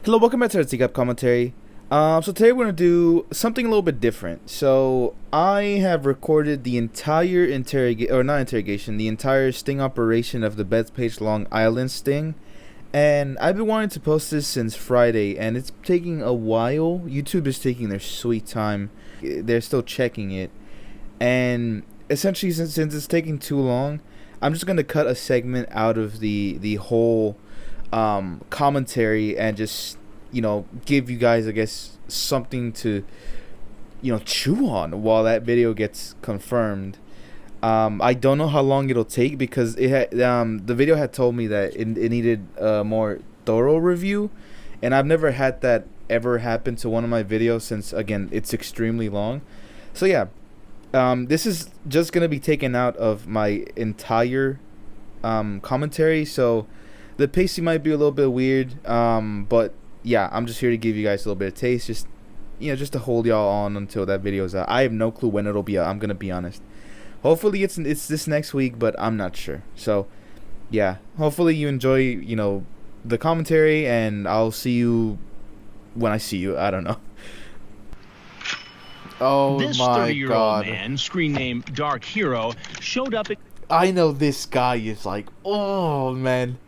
Hello, welcome back to the Teacup Commentary. So today we're going to do something a little bit different. So I have recorded the entire the entire sting operation of the Bethpage Long Island sting. And I've been wanting to post this since Friday, and it's taking a while. YouTube is taking their sweet time. They're still checking it. And essentially, since it's taking too long, I'm just going to cut a segment out of the whole commentary and just, give you guys, I guess, something to, chew on while that video gets confirmed. I don't know how long it'll take because it had, the video had told me that it needed a more thorough review, and I've never had that ever happen to one of my videos since, again, it's extremely long. So yeah, this is just gonna be taken out of my entire commentary, so the pacing might be a little bit weird, but yeah, I'm just here to give you guys a little bit of taste, just to hold y'all on until that video's out. I have no clue when it'll be out, I'm gonna be honest. Hopefully it's this next week, but I'm not sure. So yeah, hopefully you enjoy the commentary, and I'll see you when I see you. I don't know. Oh this my 30-year-old God. man, screen name DarkHero, showed up at... I know this guy is like, oh man.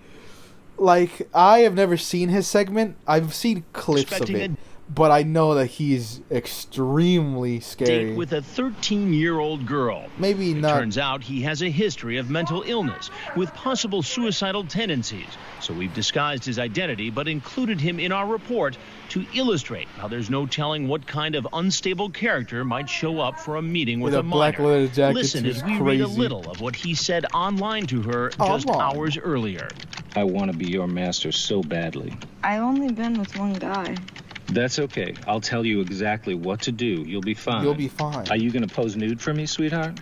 Like, I have never seen his segment. I've seen clips of it, but I know that he's extremely scary. Date with a 13-year-old girl. Maybe not. Turns out he has a history of mental illness with possible suicidal tendencies. So we've disguised his identity but included him in our report to illustrate how there's no telling what kind of unstable character might show up for a meeting with a black minor. leather jacket. Listen as we read a little of what he said online to her just hours earlier. I want to be your master so badly. I've only been with one guy. That's okay. I'll tell you exactly what to do. You'll be fine. You'll be fine. Are you going to pose nude for me, sweetheart?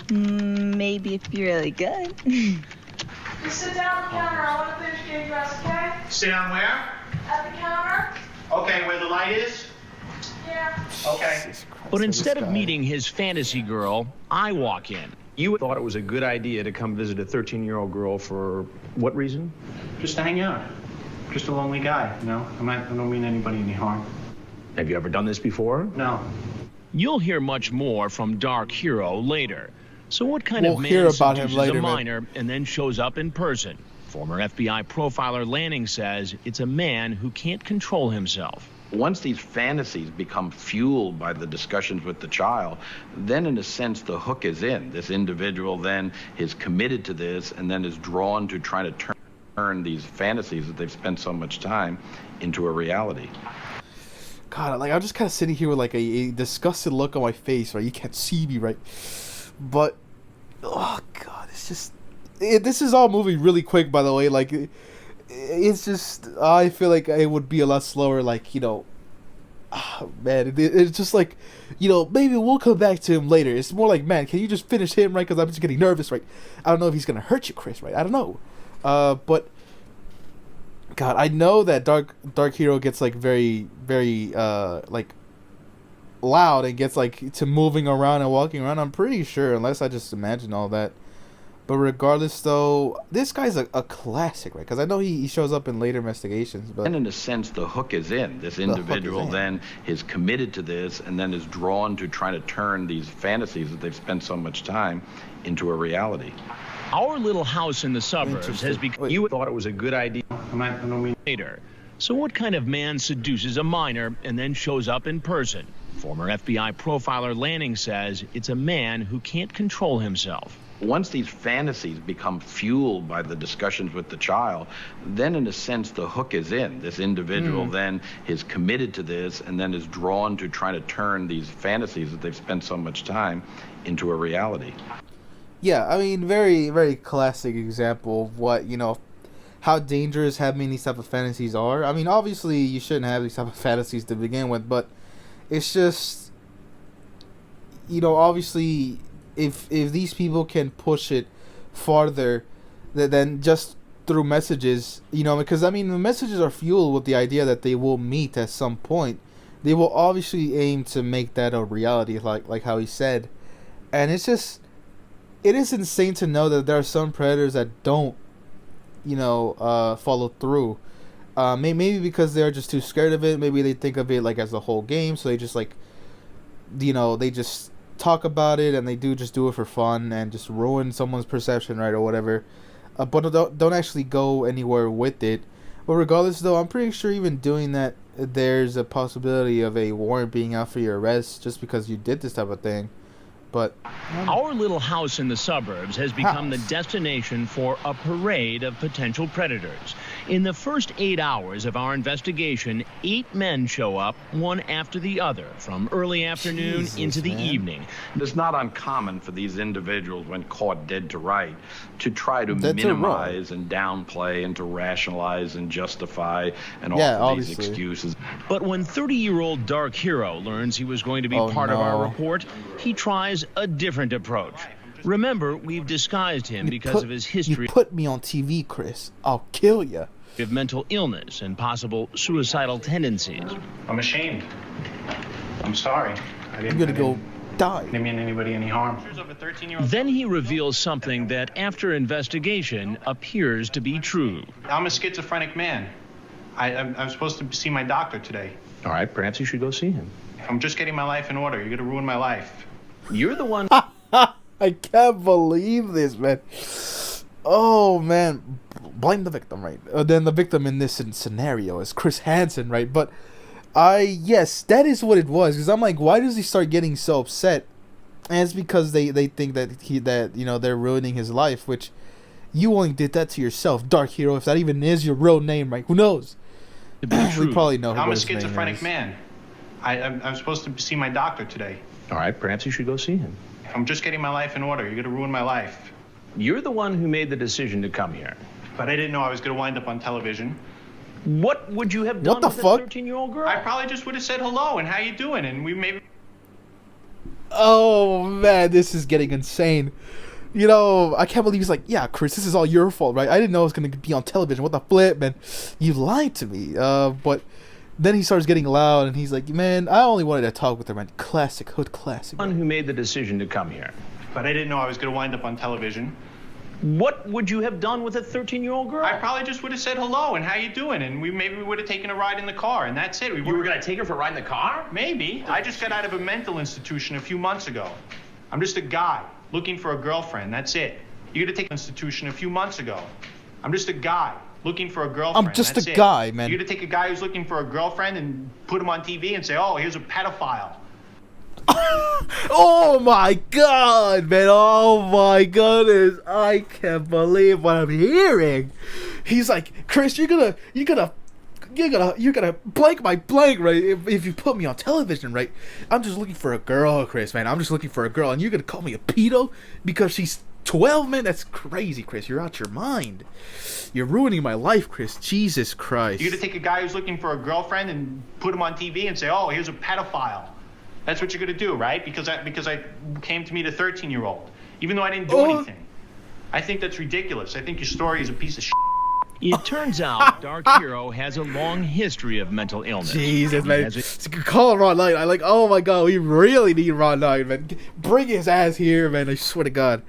Maybe if you're really good. Just sit down at the counter. I want to finish getting dressed, okay? Sit down where? At the counter? Okay, where the light is? Yeah. Okay. But instead of meeting his fantasy girl, I walk in. You thought it was a good idea to come visit a 13-year-old girl for what reason? Just to hang out. Just a lonely guy, I don't mean anybody any harm. Have you ever done this before? No. You'll hear much more from DarkHero later. So what kind We'll of hear man about him seduces later, a minor and then shows up in person? Former FBI profiler Lanning says it's a man who can't control himself. Once these fantasies become fueled by the discussions with the child, then in a sense the hook is in. This individual then is committed to this and then is drawn to try to turn these fantasies that they've spent so much time into a reality. God, like, I'm just kind of sitting here with like a disgusted look on my face, right? You can't see me, right? But oh God, it's just this is all moving really quick, by the way. Like, it's just, I feel like it would be a lot slower. Like, man, it's just like, maybe we'll come back to him later. It's more like, man, can you just finish him, right? Because I'm just getting nervous, right? I don't know if he's gonna hurt you, Chris, right? I don't know. But God, I know that DarkHero gets like very, very like loud and gets like to moving around and walking around. I'm pretty sure, unless I just imagine all that. But regardless, though, this guy's a classic, right? Because I know he shows up in later investigations. But and in a sense, the hook is in. This individual then is committed to this and then is drawn to try to turn these fantasies that they've spent so much time into a reality. Our little house in the suburbs has become... You thought it was a good idea. I don't mean... Later. So what kind of man seduces a minor and then shows up in person? Former FBI profiler Lanning says it's a man who can't control himself. Once these fantasies become fueled by the discussions with the child, then in a sense the hook is in. This individual then is committed to this and then is drawn to try to turn these fantasies that they've spent so much time into a reality. Yeah, I mean, very, very classic example of what, how dangerous having these type of fantasies are. I mean, obviously you shouldn't have these type of fantasies to begin with, but it's just, obviously if these people can push it farther than just through messages, because I mean the messages are fueled with the idea that they will meet at some point. They will obviously aim to make that a reality, like how he said, and it's just, it is insane to know that there are some predators that don't, follow through. Maybe because they're just too scared of it. Maybe they think of it like as the whole game, so they just like, they just talk about it and they just do it for fun and just ruin someone's perception, right, or whatever. But don't actually go anywhere with it. But regardless, though, I'm pretty sure even doing that, there's a possibility of a warrant being out for your arrest just because you did this type of thing. But our little house in the suburbs has become the destination for a parade of potential predators. In the first 8 hours of our investigation, 8 men show up, one after the other, from early afternoon into the evening. It's not uncommon for these individuals, when caught dead to right, to try to minimize and downplay and to rationalize and justify and offer these excuses. But when 30-year-old Dark Hero learns he was going to be part of our report, he tries a different approach. Remember, we've disguised him because of his history. You put me on TV, Chris. I'll kill you. Of mental illness and possible suicidal tendencies. I'm ashamed. I'm sorry. You're gonna go die. Didn't mean anybody any harm. Then he reveals something that, after investigation, appears to be true. I'm a schizophrenic man. I'm supposed to see my doctor today. All right, perhaps you should go see him. I'm just getting my life in order. You're gonna ruin my life. You're the one. I can't believe this, man. Oh, man. Blame the victim, right? Then the victim in this scenario is Chris Hansen, right? But yes, that is what it was. Because I'm like, why does he start getting so upset? And it's because they think that they're ruining his life, which you only did that to yourself, Dark Hero. If that even is your real name, right? Who knows? We probably know. I'm a schizophrenic man. I'm supposed to see my doctor today. All right, perhaps you should go see him. I'm just getting my life in order. You're gonna ruin my life. You're the one who made the decision to come here. But I didn't know I was gonna wind up on television. What would you have done with a 13-year-old girl? I probably just would have said hello and how you doing, and we maybe. Oh man, this is getting insane. I can't believe he's like, yeah, Chris, this is all your fault, right? I didn't know it was gonna be on television. What the flip, man? You lied to me. But then he starts getting loud, and he's like, man, I only wanted to talk with her, man. Classic, hood classic. One who made the decision to come here. But I didn't know I was gonna wind up on television. What would you have done with a 13-year-old girl? I probably just would have said hello and how you doing, and we would have taken a ride in the car, and that's it. You were gonna take her for a ride in the car? Maybe. I just got out of a mental institution a few months ago. I'm just a guy looking for a girlfriend. That's it. You're gonna take an institution a few months ago. I'm just a guy looking for a girlfriend. I'm just a guy, man. You're gonna take a guy who's looking for a girlfriend and put him on TV and say, oh, here's a pedophile. Oh my god, man. Oh my goodness. I can't believe what I'm hearing. He's like, Chris, you're gonna blank my blank, right? If you put me on television, right? I'm just looking for a girl, Chris, man. I'm just looking for a girl, and you're gonna call me a pedo because she's 12, man? That's crazy, Chris. You're out your mind. You're ruining my life, Chris. Jesus Christ. You're gonna take a guy who's looking for a girlfriend and put him on TV and say, oh, here's a pedophile. That's what you're gonna do, right? Because I came to meet a 13-year-old, even though I didn't do anything. I think that's ridiculous. I think your story is a piece of shit. It turns out Dark Hero has a long history of mental illness. Jesus, man. Call Ron Knight. I like, oh my god, we really need Ron Knight, man. Bring his ass here, man. I swear to God.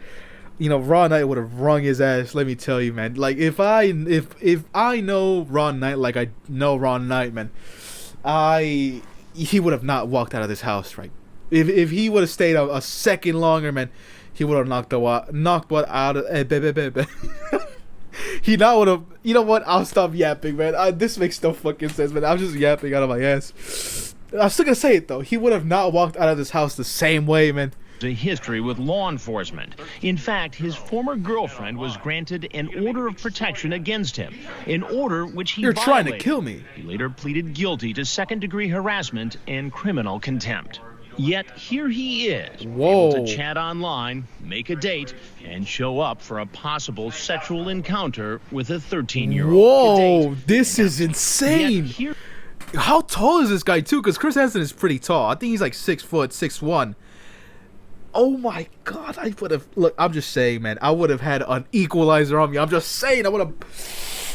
Ron Knight would have wrung his ass, let me tell you, man. Like, if I know Ron Knight like I know Ron Knight, man, he would have not walked out of this house, right? If he would have stayed a second longer, man, he would have knocked what out of. He now would have. You know what? I'll stop yapping, man. This makes no fucking sense, man. I'm just yapping out of my ass. I'm still gonna say it though. He would have not walked out of this house the same way, man. A history with law enforcement. In fact, his former girlfriend was granted an order of protection against him, an order which he violated. Trying to kill me. He later pleaded guilty to second-degree harassment and criminal contempt. Yet here he is, able to chat online, make a date, and show up for a possible sexual encounter with a 13-year-old. Whoa, this is insane. How tall is this guy too? Because Chris Hansen is pretty tall. I think he's like 6 foot, 6'1". Oh my god, I would have. Look, I'm just saying, man. I would have had an equalizer on me. I'm just saying, I would have.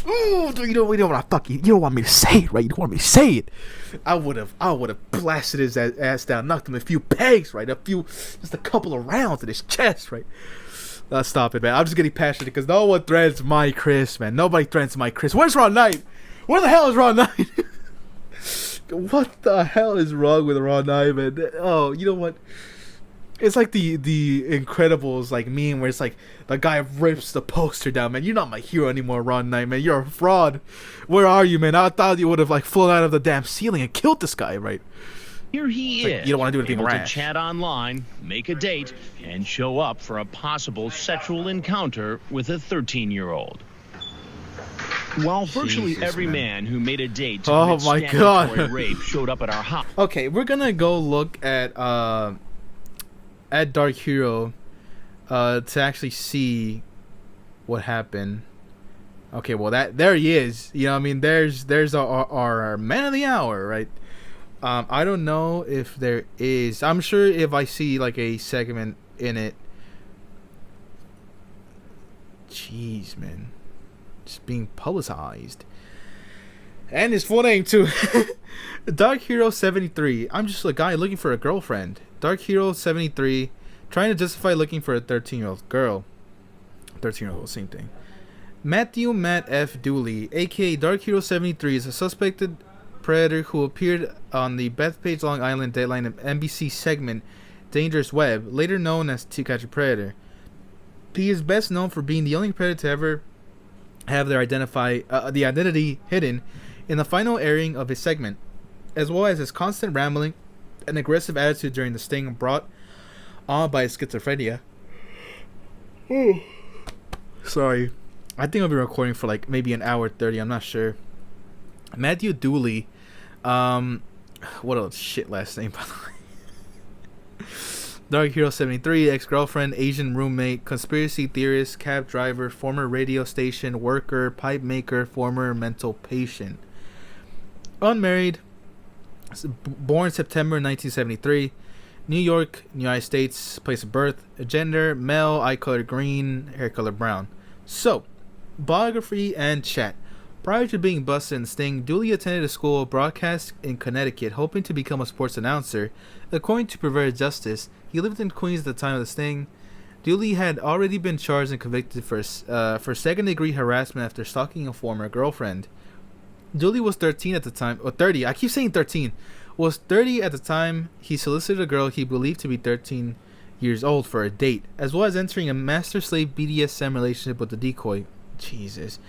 Ooh, you don't want to you don't want me to say it, right? You don't want me to say it. I would have blasted his ass down, knocked him a few pegs, right? Just a couple of rounds in his chest, right? Stop it, man. I'm just getting passionate because no one threatens my Chris, man. Nobody threatens my Chris. Where's Ron Knight? What the hell is Ron 9? What the hell is wrong with Ron 9, man? Oh, you know what? It's like the Incredibles like meme where it's like the guy rips the poster down, man. You're not my hero anymore, Ron 9, man. You're a fraud. Where are you, man? I thought you would have like flown out of the damn ceiling and killed this guy, right? Here he Like, is. you don't want to do anything able rash. to chat online, make a date, and show up for a possible sexual encounter with a 13-year-old. While virtually Jesus, every man who made a date to Oh commit my statutory God. rape showed up at our house. Okay, we're gonna go look at Dark Hero to actually see what happened. Okay, well there he is. You know what I mean? There's our man of the hour, right? I don't know if there is. I'm sure if I see like a segment in it. Jeez, man. Just being publicized. And his full name too. DarkHero73. I'm just a guy looking for a girlfriend. DarkHero73 trying to justify looking for a 13-year-old girl. 13-year-old, same thing. Matthew Matt F. Dooley, aka DarkHero73, is a suspected predator who appeared on the Bethpage Long Island Deadline NBC segment Dangerous Web, later known as To Catch a Predator. He is best known for being the only predator to ever have their identity hidden in the final airing of his segment, as well as his constant rambling and aggressive attitude during the sting brought on by his schizophrenia. Sorry. I think I'll be recording for like maybe an hour 30, I'm not sure. Matthew Dooley, what a shit last name, by the way. DarkHero73, ex-girlfriend, Asian roommate, conspiracy theorist, cab driver, former radio station worker, pipe maker, former mental patient. Unmarried, born September 1973, New York, United States, place of birth, gender, male, eye color green, hair color brown. So, biography and chat. Prior to being busted in the sting, Dooley attended a school of broadcast in Connecticut, hoping to become a sports announcer. According to Perverted Justice, he lived in Queens at the time of the sting. Dooley had already been charged and convicted for second-degree harassment after stalking a former girlfriend. Dooley was 13 at the time, or 30. I keep saying 13. Was 30 at the time he solicited a girl he believed to be 13 years old for a date, as well as entering a master-slave BDSM relationship with the decoy. Jesus.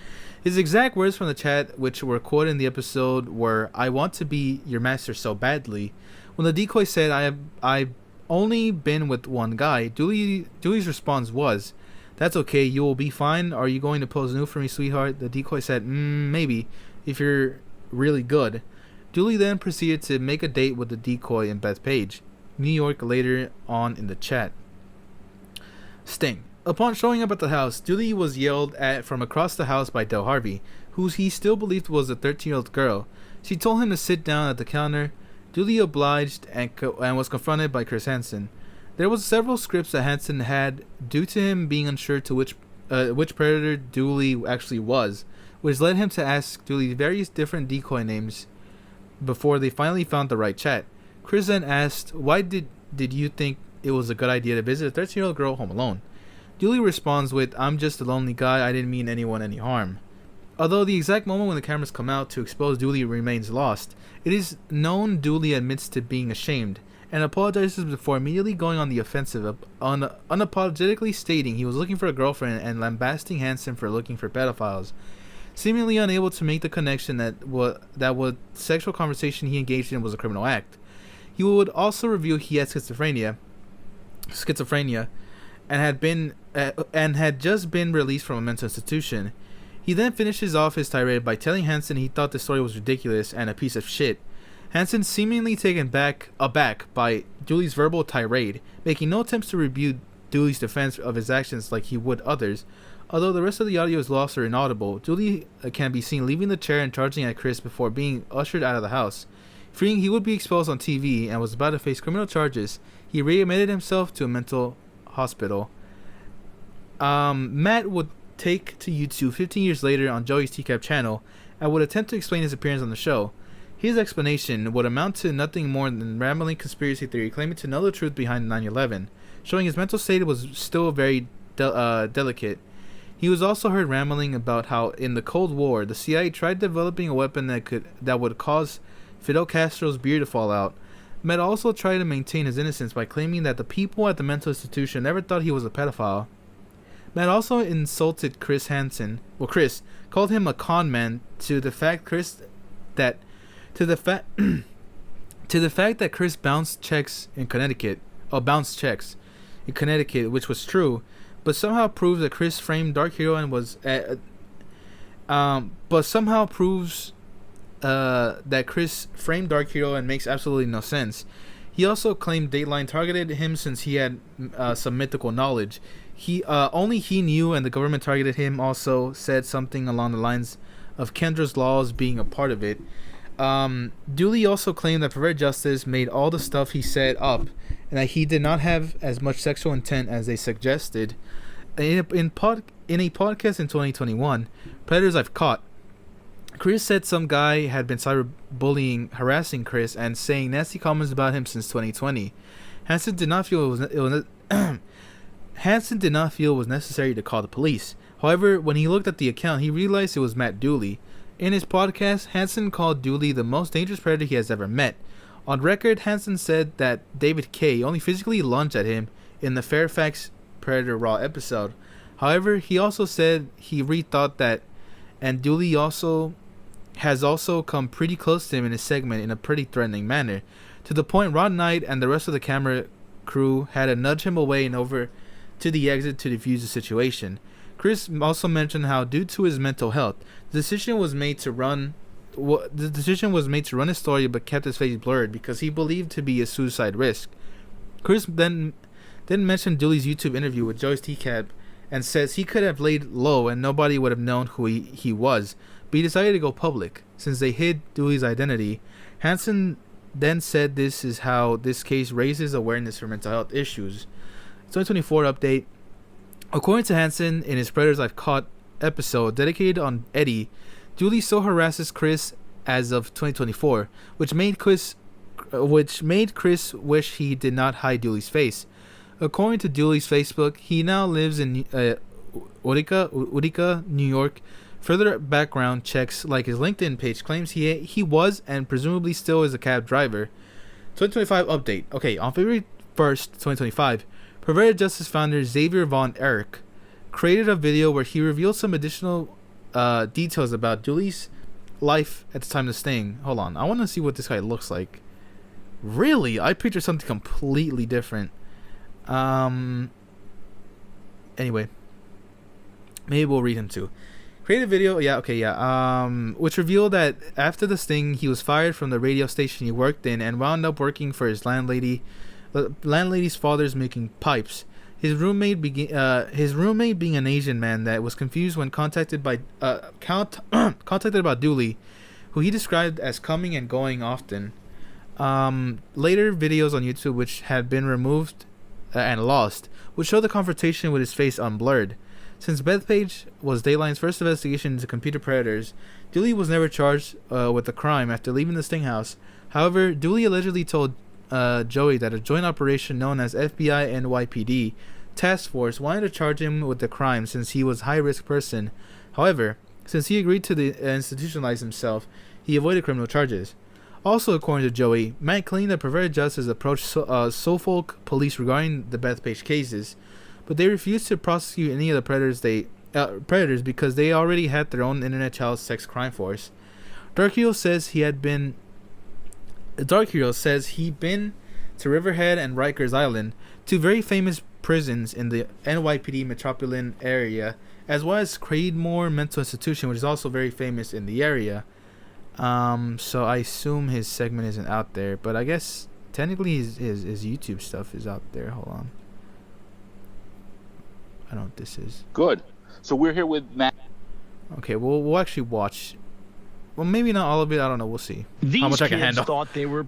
His exact words from the chat, which were quoted in the episode, were, "I want to be your master so badly." When the decoy said, I've only been with one guy, Dooley's response was, "That's okay, you will be fine. Are you going to pose nude for me, sweetheart?" The decoy said, maybe, if you're really good." Dooley then proceeded to make a date with the decoy in Bethpage, New York, later on in the chat. Sting. Upon showing up at the house, Dooley was yelled at from across the house by Del Harvey, who he still believed was a 13-year-old girl. She told him to sit down at the counter. Dooley obliged and was confronted by Chris Hansen. There was several scripts that Hansen had due to him being unsure to which predator Dooley actually was, which led him to ask Dooley various different decoy names before they finally found the right chat. Chris then asked, "Why did you think it was a good idea to visit a 13-year-old girl home alone?" Dooley responds with, "I'm just a lonely guy, I didn't mean anyone any harm." Although the exact moment when the cameras come out to expose Dooley remains lost, it is known Dooley admits to being ashamed and apologizes before immediately going on the offensive, unapologetically stating he was looking for a girlfriend and lambasting Hansen for looking for pedophiles. Seemingly unable to make the connection that what sexual conversation he engaged in was a criminal act. He would also reveal he had schizophrenia, and had just been released from a mental institution. He then finishes off his tirade by telling Hansen he thought the story was ridiculous and a piece of shit. Hansen, seemingly taken aback by Dooley's verbal tirade, making no attempts to rebut Dooley's defense of his actions like he would others. Although the rest of the audio is lost or inaudible, Dooley can be seen leaving the chair and charging at Chris before being ushered out of the house. Fearing he would be exposed on TV and was about to face criminal charges, he readmitted himself to a mental hospital. Matt would take to YouTube 15 years later on Joey's TCAP channel and would attempt to explain his appearance on the show. His explanation would amount to nothing more than rambling conspiracy theory claiming to know the truth behind 9/11, showing his mental state was still very delicate. He was also heard rambling about how in the Cold War, the CIA tried developing a weapon that would cause Fidel Castro's beard to fall out. Matt also tried to maintain his innocence by claiming that the people at the mental institution never thought he was a pedophile. Matt also insulted Chris Hansen. Well, Chris called him a con man to the fact that Chris bounced checks in Connecticut, which was true, but somehow proves that Chris framed Dark Hero and makes absolutely no sense. He also claimed Dateline targeted him since he had some mythical knowledge. Only he knew, and the government targeted him. Also said something along the lines of Kendra's laws being a part of it. Dooley also claimed that Perverted Justice made all the stuff he said up, and that he did not have as much sexual intent as they suggested. In a podcast in 2021, Predators I've Caught, Chris said some guy had been cyberbullying, harassing Chris, and saying nasty comments about him since 2020. Hansen did not feel it was necessary to call the police. However, when he looked at the account, he realized it was Matt Dooley. In his podcast, Hansen called Dooley the most dangerous predator he has ever met. On record, Hansen said that David K. only physically lunged at him in the Fairfax Predator Raw episode. However, he also said he rethought that, and Dooley has also come pretty close to him in his segment in a pretty threatening manner, to the point Rod Knight and the rest of the camera crew had to nudge him away and over to the exit to defuse the situation. Chris also mentioned how, due to his mental health, the decision was made to run his story but kept his face blurred because he believed to be a suicide risk. Chris then mentioned Dooley's YouTube interview with Joyce T-Cab and says he could have laid low and nobody would have known who he was, but he decided to go public since they hid Dooley's identity. Hansen then said this is how this case raises awareness for mental health issues. 2024 update. According to Hansen, in his Predators I've Caught episode dedicated on Eddie, Dooley still harasses Chris as of 2024, which made Chris wish he did not hide Dooley's face. According to Dooley's Facebook, he now lives in Utica, New York. Further background checks, like his LinkedIn page, claims he was and presumably still is a cab driver. 2025 update. Okay, on February 1st, 2025, Perverted Justice founder Xavier Von Erich created a video where he revealed some additional details about Dooley's life at the time of the sting. Hold on, I want to see what this guy looks like. Really? I pictured something completely different. Anyway, maybe we'll read him too. Created video, which revealed that after the sting, he was fired from the radio station he worked in and wound up working for his landlady's father's making pipes. His roommate being an Asian man that was confused when contacted about Dooley, who he described as coming and going often. Later videos on YouTube, which had been removed and lost, would show the confrontation with his face unblurred. Since Bethpage was Dateline's first investigation into computer predators, Dooley was never charged with the crime after leaving the sting house. However, Dooley allegedly told Joey that a joint operation known as FBI NYPD Task Force wanted to charge him with the crime since he was a high-risk person. However, since he agreed to institutionalize himself, he avoided criminal charges. Also, according to Joey, Matt claimed that Perverted Justice approached Suffolk police regarding the Bethpage cases, but they refused to prosecute any of the predators because they already had their own internet child sex crime force. DarkHero says he'd been to Riverhead and Rikers Island, two very famous prisons in the NYPD metropolitan area, as well as Craigmore Mental Institution, which is also very famous in the area. So I assume his segment isn't out there, but I guess technically his YouTube stuff is out there. Hold on. I don't know what this is. Good. So we're here with Matt. Okay, we'll actually watch. Well, maybe not all of it. I don't know. We'll see These how much I can kids handle. thought they were